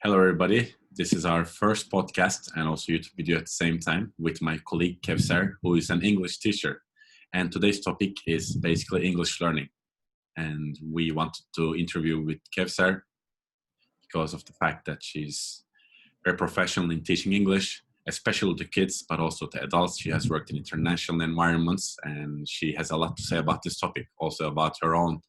Hello, everybody. This is our first podcast and also YouTube video at the same time with my colleague Kevser, who is an English teacher. And today's topic is basically English learning. And we wanted to interview with Kevser because of the fact that she's very professional in teaching English, especially to kids, but also to adults. She has worked in international environments and she has a lot to say about this topic, also about her own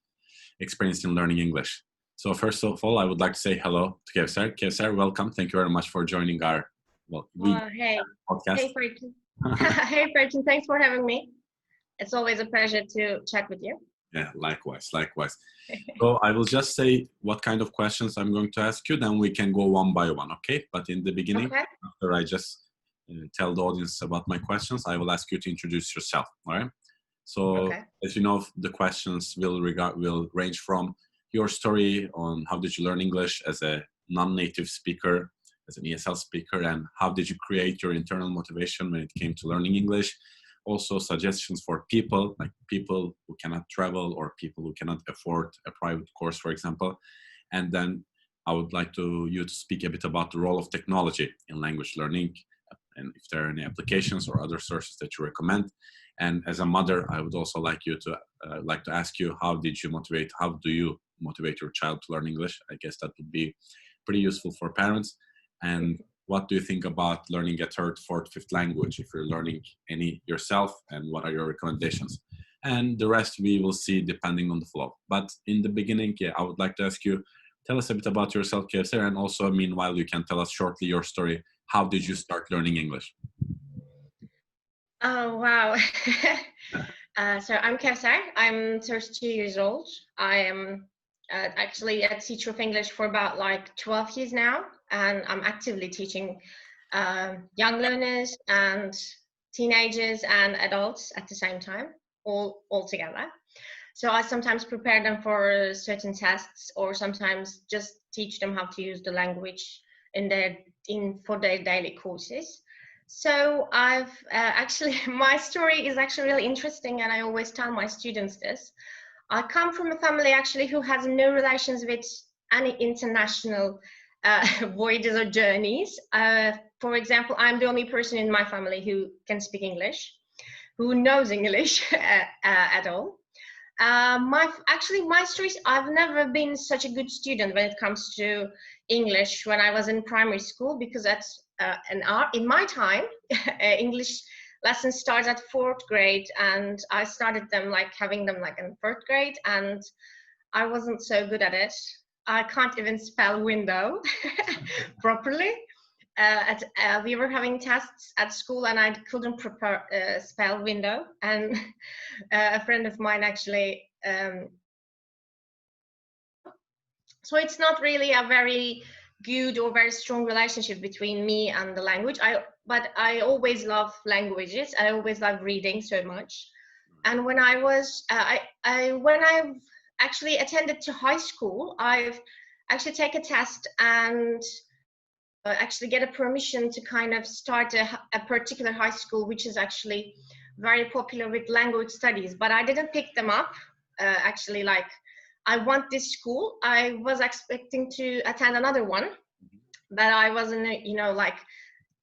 experience in learning English. So first of all, I would like to say hello to Kevser. Kevser, welcome. Thank you very much for joining our Hey, podcast. Fortune. Hey, Fortune. Thanks for having me. It's always a pleasure to chat with you. Yeah, likewise. So I will just say what kind of questions I'm going to ask you, then we can go one by one, okay? But in the beginning, after I just tell the audience about my questions, I will ask you to introduce yourself, all right? So as you know, the questions will range from your story on how did you learn English as a non-native speaker, as an ESL speaker, and how did you create your internal motivation when it came to learning English. Also suggestions for people, like people who cannot travel or people who cannot afford a private course, for example. And then I would like you to speak a bit about the role of technology in language learning and if there are any applications or other sources that you recommend. And as a mother, I would also like to ask you, how do you motivate your child to learn English? I guess that would be pretty useful for parents. And what do you think about learning a third, fourth, fifth language if you're learning any yourself, and what are your recommendations? And the rest we will see depending on the flow. But in the beginning, I would like to ask you, tell us a bit about yourself, Kevser, and also meanwhile you can tell us shortly your story. How did you start learning English? Oh, wow. So I'm Kevser. I'm 32 years old. I am actually a teacher of English for about 12 years now, and I'm actively teaching young learners and teenagers and adults at the same time, all together. So I sometimes prepare them for certain tests, or sometimes just teach them how to use the language for their daily courses. So I've my story is actually really interesting, and I always tell my students this. I come from a family actually who has no relations with any international voyages or journeys. For example, I'm the only person in my family who can speak English, who knows English at all. My story is I've never been such a good student when it comes to English when I was in primary school, because that's in my time English lessons start at 4th grade, and I started them having them in 3rd grade, and I wasn't so good at it. I can't even spell window properly. We were having tests at school and I couldn't spell window, and a friend of mine actually so it's not really a very good or very strong relationship between me and the language. But I always love languages. I always love reading so much. And when I was when I've actually attended to high school, I've actually take a test and actually get a permission to kind of start a particular high school, which is actually very popular with language studies. But I didn't pick them up. I want this school. I was expecting to attend another one, but I wasn't,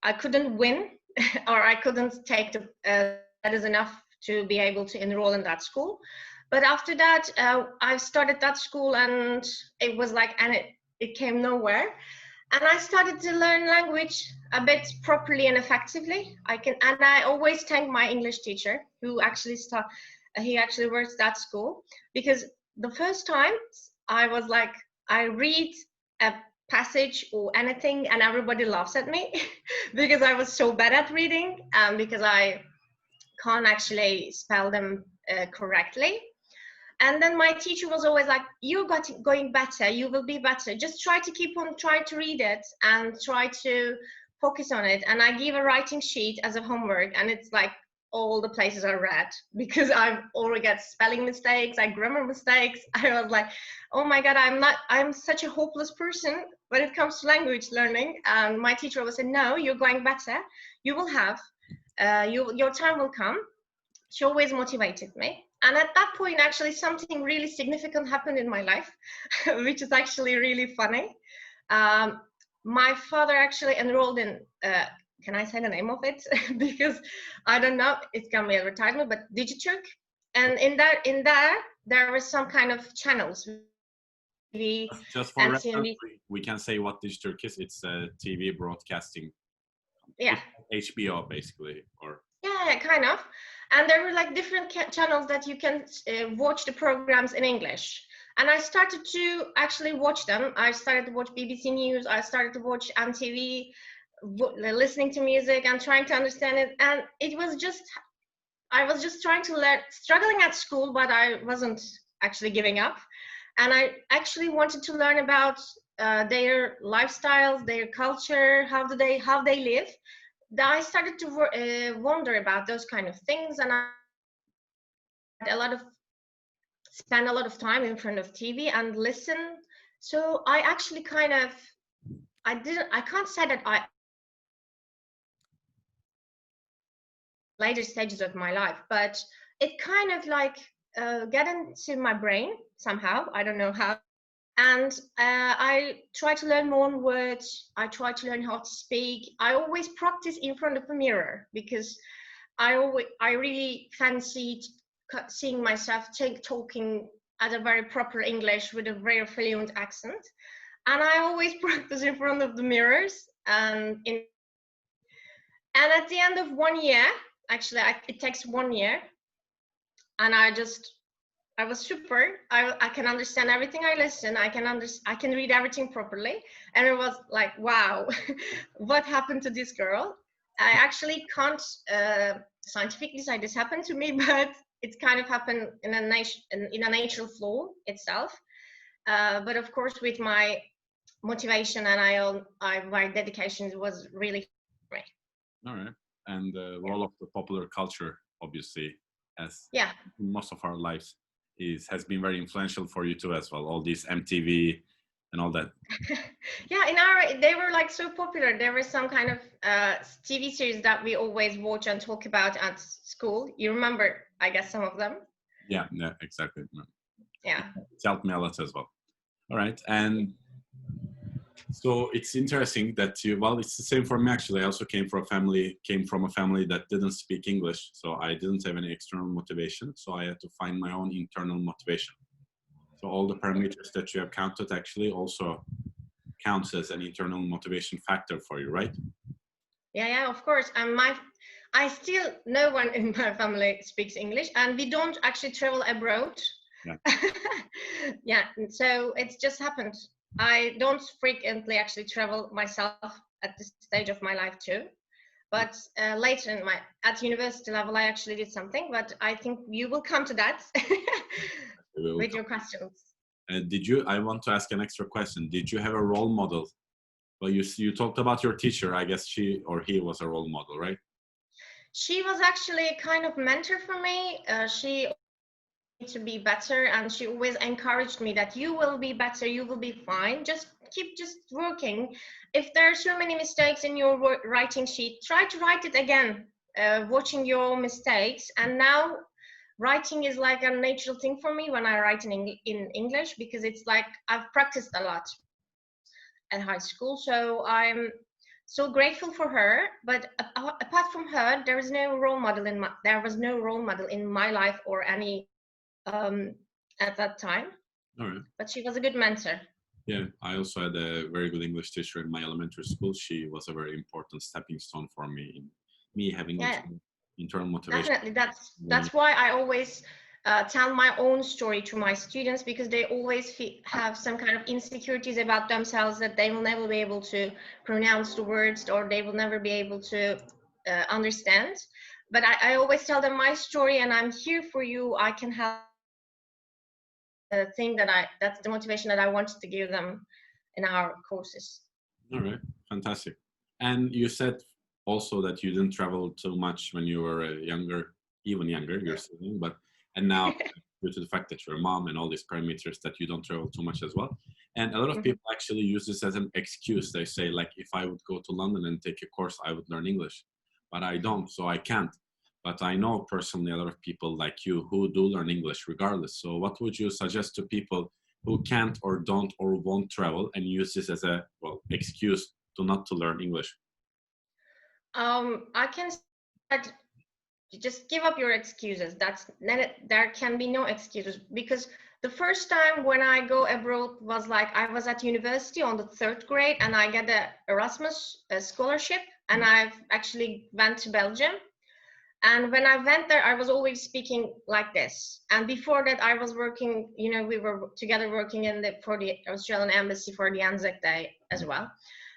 I couldn't win or I couldn't take that is enough to be able to enroll in that school. But after that, I started that school, and it was and it came nowhere. And I started to learn language a bit properly and effectively. And I always thank my English teacher who actually he actually works that school, because the first time I was I read a passage or anything and everybody laughs at me because I was so bad at reading, because I can't actually spell them correctly. And then my teacher was always like, you're going better, you will be better. Just try to keep on trying to read it and try to focus on it. And I give a writing sheet as a homework, and it's all the places I read, because I've already got spelling mistakes, grammar mistakes. I was like, oh my God, I'm such a hopeless person when it comes to language learning. And my teacher always said, no, you're going better. You will have, your time will come. She always motivated me. And at that point, actually, something really significant happened in my life, which is actually really funny. my father actually enrolled in, can I say the name of it? Because I don't know, it can be advertisement, but Digiturk. And in there were some kind of channels, TV Just for and reference, CNB. we can say what Digiturk is. It's a TV broadcasting. Yeah. It's HBO basically, or Yeah, kind of. And there were like different channels that you can watch the programs in English. And I started to actually watch them. I started to watch BBC News. I started to watch MTV, listening to music and trying to understand it. And it was just, I was just trying to learn, struggling at school, but I wasn't actually giving up. And I actually wanted to learn about their lifestyles, their culture, how they live. I started to wonder about those kind of things, and I had spend a lot of time in front of TV and listen. So I actually kind of, I can't say that I later stages of my life, but it kind of like got into my brain somehow. I don't know how. And I try to learn more words. I try to learn how to speak. I always practice in front of a mirror because I really fancied seeing myself talking at a very proper English with a very fluent accent. And I always practice in front of the mirrors. And at the end of 1 year, actually, it takes 1 year, and I was super. I can understand everything I listen. I can read everything properly, and it was like, wow, what happened to this girl? I actually can't scientifically say this happened to me, but it's kind of happened in a natural flow itself. But of course, with my motivation and my dedication, it was really great. all right. And the role of the popular culture, obviously, as Yeah. most of our lives, has been very influential for you too as well. All these MTV and all that. Yeah, they were like so popular. There was some kind of TV series that we always watch and talk about at school. You remember, I guess, some of them. Yeah, exactly. Yeah. It's helped me a lot as well. All right, and so it's interesting that you. Well, it's the same for me actually. I also came from a family that didn't speak English, so I didn't have any external motivation. So I had to find my own internal motivation. So all the parameters that you have counted actually also counts as an internal motivation factor for you, right? Yeah, of course. And I still, no one in my family speaks English, and we don't actually travel abroad. Yeah. Yeah, so it's just happened. I don't frequently actually travel myself at this stage of my life too. But later at university level, I actually did something. But I think you will come to that with your questions. I want to ask an extra question. Did you have a role model? Well, you talked about your teacher. I guess she or he was a role model, right? She was actually a kind of mentor for me. She to be better, and she always encouraged me that you will be better, you will be fine, just keep just working. If there are so many mistakes in your writing sheet, try to write it again, watching your mistakes. And now writing is like a natural thing for me when I write in English, because it's like I've practiced a lot at high school. So I'm so grateful for her. But apart from her, there was no role model in my life or any at that time. All right. But she was a good mentor. Yeah, I also had a very good English teacher in my elementary school. She was a very important stepping stone for me in me having internal motivation. Definitely, that's why I always tell my own story to my students, because they always have some kind of insecurities about themselves, that they will never be able to pronounce the words, or they will never be able to understand. But I always tell them my story, and I'm here for you. I can help. Thing that's the motivation that I wanted to give them in our courses. All right, fantastic. And you said also that you didn't travel too much when you were even younger, you're saying, and now due to the fact that you're a mom and all these parameters, that you don't travel too much as well. And a lot of people actually use this as an excuse. They say, like, if I would go to London and take a course, I would learn English, but I don't, so I can't. But I know personally a lot of people like you who do learn English regardless. So what would you suggest to people who can't or don't or won't travel and use this as excuse to not to learn English? I can say that just give up your excuses. There can be no excuses, because the first time when I go abroad was like I was at university on the 3rd grade and I got the Erasmus scholarship, and I've actually went to Belgium. And when I went there, I was always speaking like this. And before that, I was working, you know, we were together working for the Australian Embassy for the Anzac Day as well.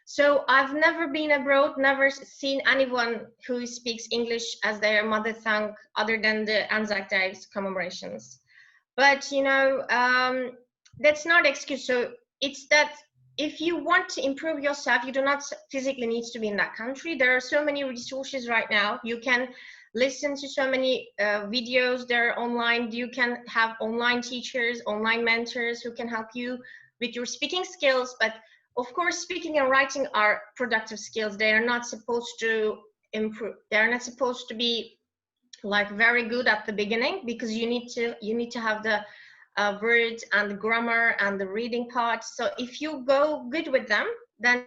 So I've never been abroad, never seen anyone who speaks English as their mother tongue other than the Anzac Day commemorations. But, you know, that's not an excuse. So it's that if you want to improve yourself, you do not physically need to be in that country. There are so many resources right now. You can listen to so many videos that are online. You can have online teachers, online mentors who can help you with your speaking skills. But of course, speaking and writing are productive skills. They are not supposed to improve. They are not supposed to be like very good at the beginning, because you need to have the words and the grammar and the reading part. So if you go good with them, then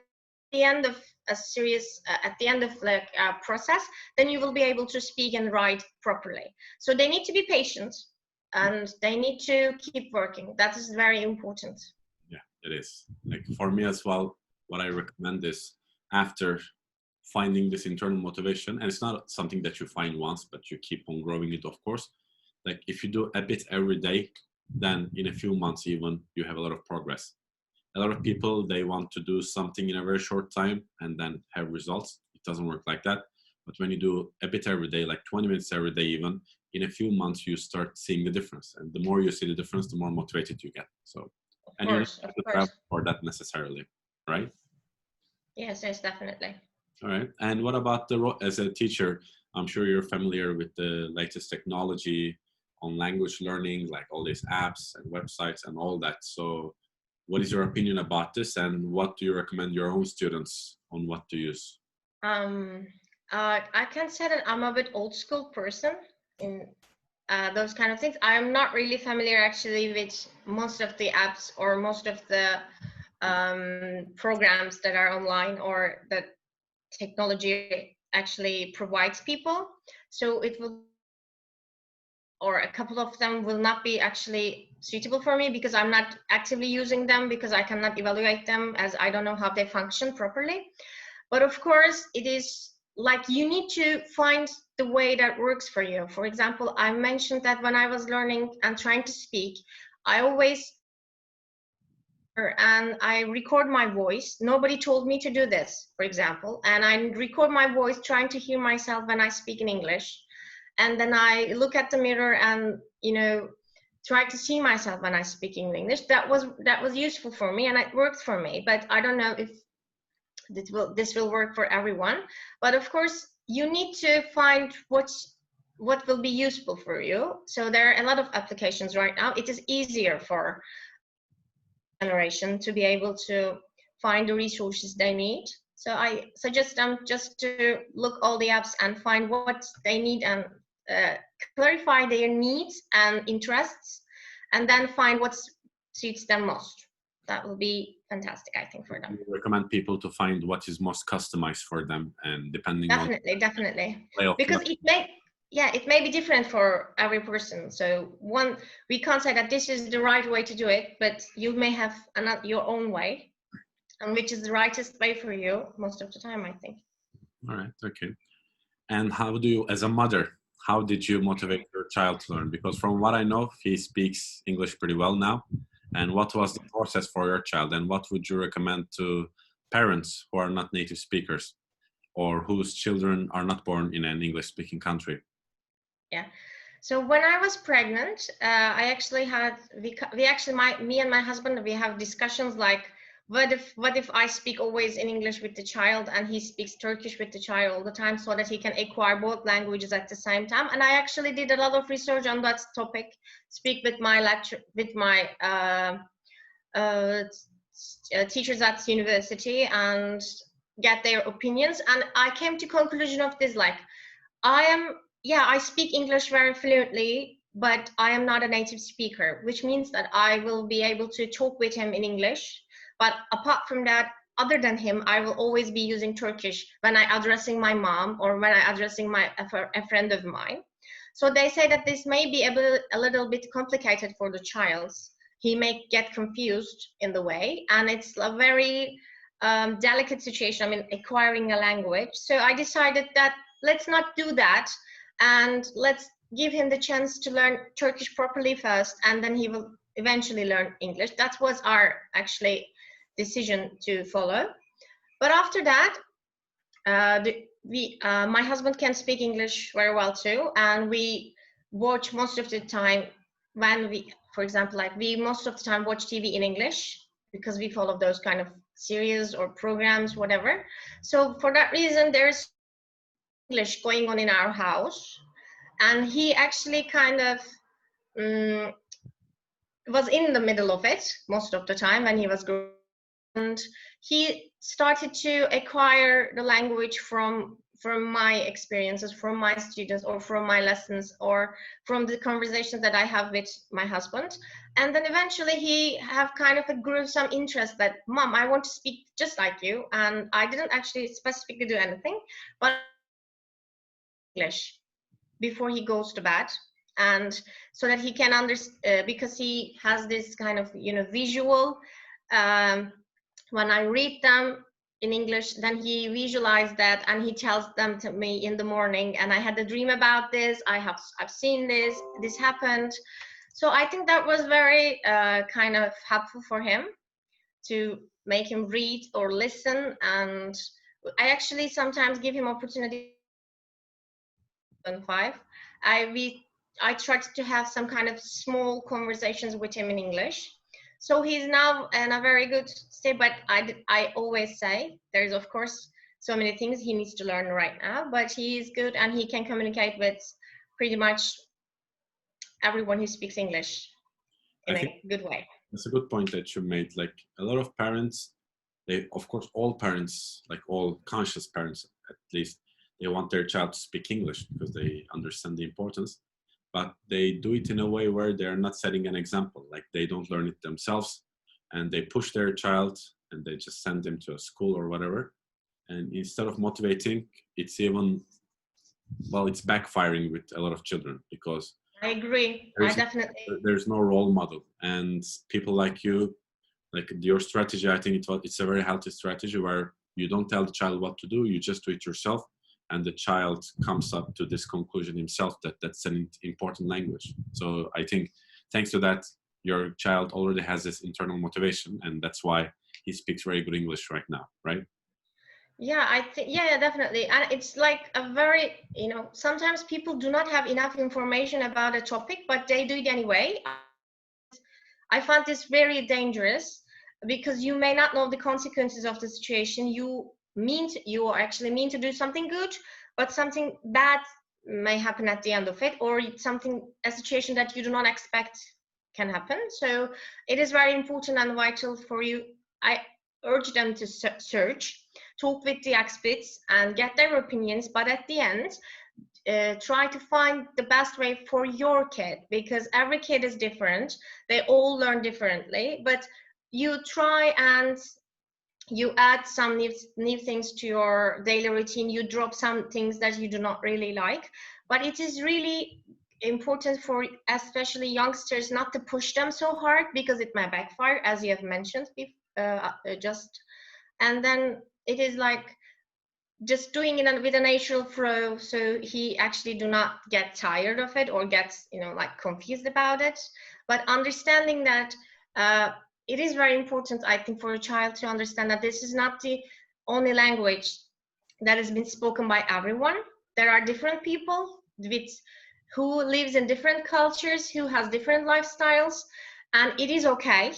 the end of a series at the end of the process, then you will be able to speak and write properly. So they need to be patient and they need to keep working. That is very important. Yeah, it is. Like for me as well, what I recommend is after finding this internal motivation, and it's not something that you find once, but you keep on growing it, of course. Like if you do a bit every day, then in a few months even you have a lot of progress. A lot of people, they want to do something in a very short time and then have results. It doesn't work like that. But when you do a bit every day, like 20 minutes every day even, in a few months you start seeing the difference. And the more you see the difference, the more motivated you get. So, and you don't have to travel for that necessarily, right? Yes, definitely. All right. And what about as a teacher? I'm sure you're familiar with the latest technology on language learning, like all these apps and websites and all that. So what is your opinion about this, and what do you recommend your own students on what to use? I can say that I'm a bit old school person in those kind of things. I'm not really familiar actually with most of the apps or most of the programs that are online or that technology actually provides people. So it will, or a couple of them will not be actually suitable for me because I'm not actively using them, because I cannot evaluate them as I don't know how they function properly. But of course, it is like you need to find the way that works for you. For example, I mentioned that when I was learning and trying to speak, I always and I record my voice. Nobody told me to do this, for example, and I record my voice trying to hear myself when I speak in English. And then I look at the mirror and, you know, try to see myself when I speak in English. That was useful for me and it worked for me. But I don't know if this will work for everyone. But of course, you need to find what will be useful for you. So there are a lot of applications right now. It is easier for generation to be able to find the resources they need. So I suggest them just to look all the apps and find what they need and clarify their needs and interests, and then find what suits them most. That will be fantastic, I think, for them. You recommend people to find what is most customized for them, and depending definitely, because it may be different for every person. So we can't say that this is the right way to do it, but you may have your own way, and which is the rightest way for you most of the time, I think. All right, okay. And how do you, as a mother, how did you motivate your child to learn? Because from what I know, he speaks English pretty well now. And what was the process for your child? And what would you recommend to parents who are not native speakers or whose children are not born in an English-speaking country? Yeah. So when I was pregnant, I actually had, me and my husband, we have discussions like, what if I speak always in English with the child and he speaks Turkish with the child all the time, so that he can acquire both languages at the same time. And I actually did a lot of research on that topic, speak with my teachers at university and get their opinions. And I came to conclusion of this, like, I speak English very fluently, but I am not a native speaker, which means that I will be able to talk with him in English. But apart from that, other than him, I will always be using Turkish when I addressing my mom or when I addressing a friend of mine. So they say that this may be a little bit complicated for the child. He may get confused in the way, and it's a very delicate situation. I mean, acquiring a language. So I decided that let's not do that, and let's give him the chance to learn Turkish properly first, and then he will eventually learn English. That was our actually decision to follow. But after that, my husband can speak English very well too, and we watch most of the time when we, for example, like we most of the time watch TV in English because we follow those kind of series or programs, whatever. So for that reason, there's English going on in our house, and he actually kind of was in the middle of it most of the time when he was growing. And he started to acquire the language from my experiences, from my students, or from my lessons, or from the conversations that I have with my husband. And then eventually he have kind of a grew some interest that, Mom, I want to speak just like you. And I didn't actually specifically do anything, but English before he goes to bed, and so that he can understand, because he has this kind of visual, when I read them in English, then he visualized that and he tells them to me in the morning, and I had a dream about this, I've seen this happened. So I think that was very kind of helpful for him to make him read or listen. And I actually sometimes give him opportunity. 5, I tried to have some kind of small conversations with him in English. So he's now in a very good state, but I always say there's of course so many things he needs to learn right now, but he is good and he can communicate with pretty much everyone who speaks English in a good way. That's a good point that you made. Like a lot of parents, of course, all parents, like all conscious parents at least, they want their child to speak English because they understand the importance, but they do it in a way where they're not setting an example. Like they don't learn it themselves, and they push their child and they just send them to a school or whatever. And instead of motivating, it's even, well, it's backfiring with a lot of children because I agree. There's no role model, and people like you, like your strategy, I think it's a very healthy strategy where you don't tell the child what to do, you just do it yourself, and the child comes up to this conclusion himself that that's an important language. So I think thanks to that, your child already has this internal motivation, and that's why he speaks very good English right now, right? Yeah, I think, yeah, definitely. And it's like a very, sometimes people do not have enough information about a topic, but they do it anyway. I find this very dangerous because you may not know the consequences of the situation. You actually mean to do something good, but something bad may happen at the end of it, or a situation that you do not expect can happen. So it is very important and vital for you. I urge them to search, talk with the experts and get their opinions, but at the end, try to find the best way for your kid, because every kid is different. They all learn differently, but you try and you add some new things to your daily routine. You drop some things that you do not really like, but it is really important for especially youngsters not to push them so hard because it might backfire, as you have mentioned just. And then it is like just doing it with a natural flow, so he actually do not get tired of it or gets like confused about it. But understanding that it is very important, I think, for a child to understand that this is not the only language that has been spoken by everyone. There are different people who lives in different cultures, who has different lifestyles, and it is okay.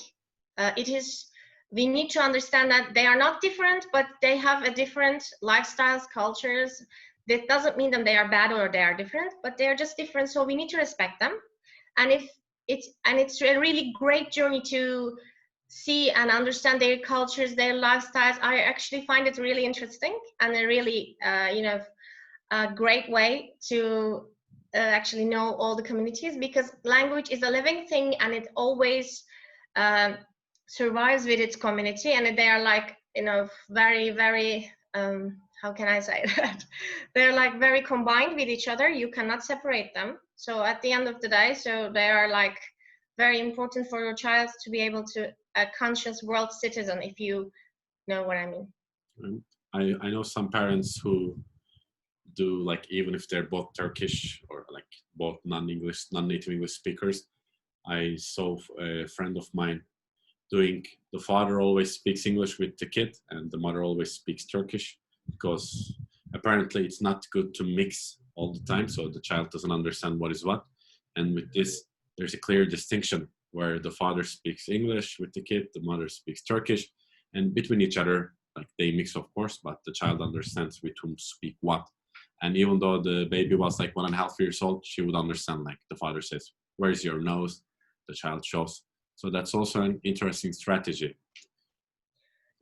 We need to understand that they are not different, but they have a different lifestyles, cultures. That doesn't mean that they are bad or they are different, but they are just different. So we need to respect them. And it's a really great journey to see and understand their cultures, their lifestyles. I actually find it really interesting and a really, a great way to actually know all the communities, because language is a living thing and it always survives with its community, and they are like very, very, how can I say that? They're like very combined with each other. You cannot separate them. So at the end of the day, so they are like very important for your child to be able to a conscious world citizen, if you know what I mean. I know some parents who do, like, even if they're both Turkish or like both non-native English speakers. I saw a friend of mine doing, the father always speaks English with the kid and the mother always speaks Turkish, because apparently it's not good to mix all the time, so the child doesn't understand what is what. And with this, there's a clear distinction where the father speaks English with the kid, the mother speaks Turkish, and between each other, like, they mix, of course, but the child understands with whom speak what. And even though the baby was like 1.5 years old, she would understand, like, the father says, "Where's your nose?" The child shows. So that's also an interesting strategy.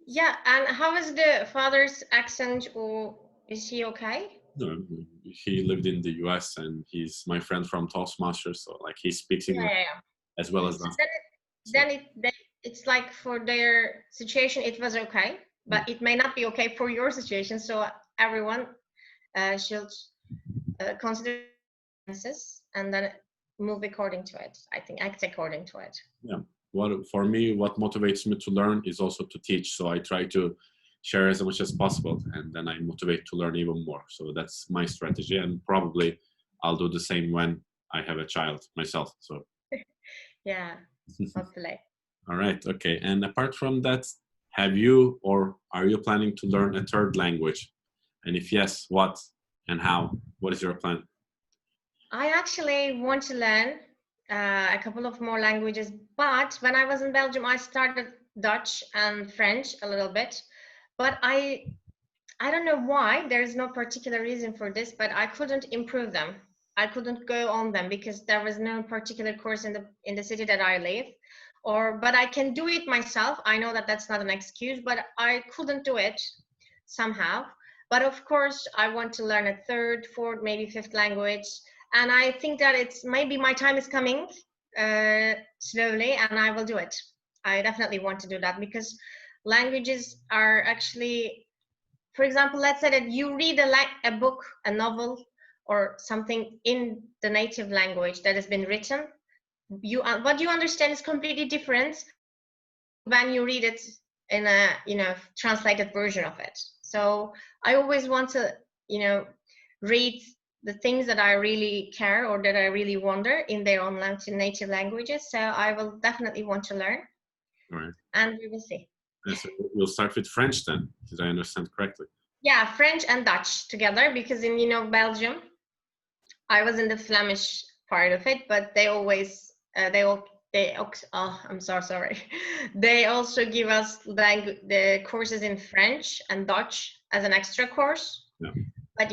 Yeah, and how is the father's accent, or is he okay? No, he lived in the US and he's my friend from Toastmasters, so like he speaks English as well as so that. Then it's like for their situation it was okay, but it may not be okay for your situation. So everyone should consider this and then move according to it. I think act according to it. Yeah. For me, what motivates me to learn is also to teach. So I try to share as much as possible, and then I motivate to learn even more. So that's my strategy, and probably I'll do the same when I have a child myself. So yeah, hopefully. All right. Okay. And apart from that, have you or are you planning to learn a third language? And if yes, what and how? What is your plan? I actually want to learn a couple of more languages, but when I was in Belgium, I started Dutch and French a little bit, but I don't know why. There is no particular reason for this, but I couldn't improve them. I couldn't go on them because there was no particular course in the city that I live. But I can do it myself. I know that that's not an excuse, but I couldn't do it somehow. But of course, I want to learn a third, fourth, maybe fifth language. And I think that it's maybe my time is coming slowly, and I will do it. I definitely want to do that because languages are actually, for example, let's say that you read a book, a novel, or something in the native language that has been written. What you understand is completely different when you read it in a translated version of it. So I always want to read the things that I really care or that I really wonder in their own native languages. So I will definitely want to learn. All right. And we will see. So we'll start with French then. Did I understand correctly? Yeah, French and Dutch together, because in Belgium, I was in the Flemish part of it, but they always I'm so sorry. They also give us the courses in French and Dutch as an extra course. Yeah. But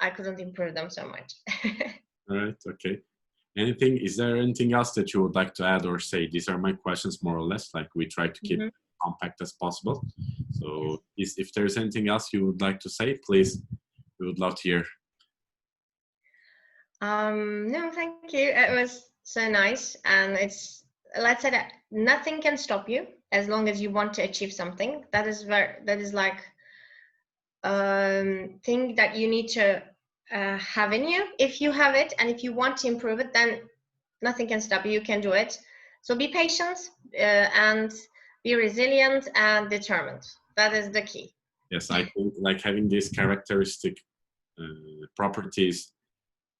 I couldn't improve them so much. All right. Okay. Is there anything else that you would like to add or say? These are my questions, more or less. Like, we try to keep compact as possible. So if there's anything else you would like to say, please, we would love to hear. No, thank you. It was so nice. And let's say that nothing can stop you as long as you want to achieve something. That is like thing that you need to have in you. If you have it and if you want to improve it, then nothing can stop you. You can do it. So be patient and be resilient and determined. That is the key. Yes, I think like having these characteristic properties,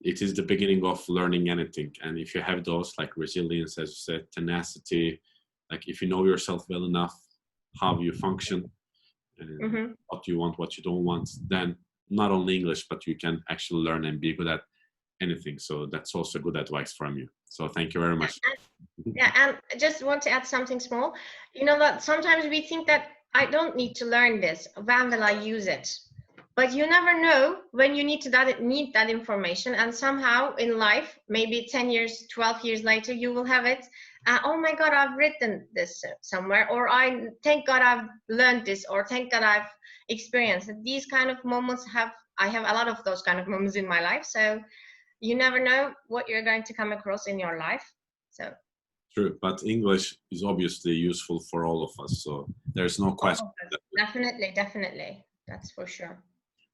it is the beginning of learning anything. And if you have those, like resilience, as you said, tenacity, like if you know yourself well enough, how you function, and what you want, what you don't want, then not only English, but you can actually learn and be good at anything. So that's also good advice from you. So thank you very much. Yeah, and I just want to add something small. You know that sometimes we think that I don't need to learn this. When will I use it? But you never know when you need that information, and somehow in life, maybe 10 years, 12 years later, you will have it. Oh my God, I've written this somewhere, or I thank God I've learned this, or thank God I've experienced it. These kind of moments I have a lot of those kind of moments in my life. So you never know what you're going to come across in your life. So True, but English is obviously useful for all of us, so there's no question. Definitely. That's for sure.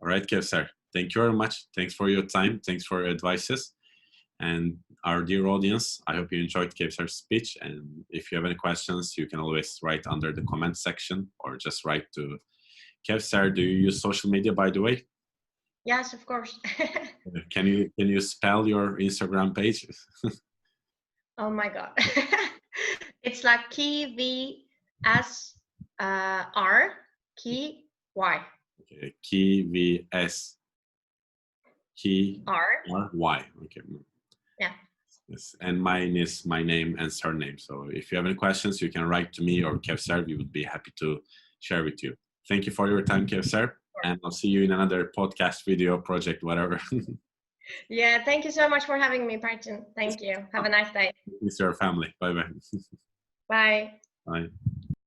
All right, Kevser. Thank you very much. Thanks for your time. Thanks for your advices. And our dear audience, I hope you enjoyed Kevser's speech. And if you have any questions, you can always write under the comment section or just write to Kevser. Do you use social media, by the way? Yes, of course. Can you spell your Instagram page? Oh my God. It's like KVSR KY. Okay, KVSRY. Okay. Yeah. Yes. And mine is my name and surname. So if you have any questions, you can write to me or Kevser. We would be happy to share with you. Thank you for your time, Kevser. And I'll see you in another podcast, video, project, whatever. Yeah, thank you so much for having me, Parton. Thank you. Have a nice day. It's your family. Bye-bye. Bye. Bye.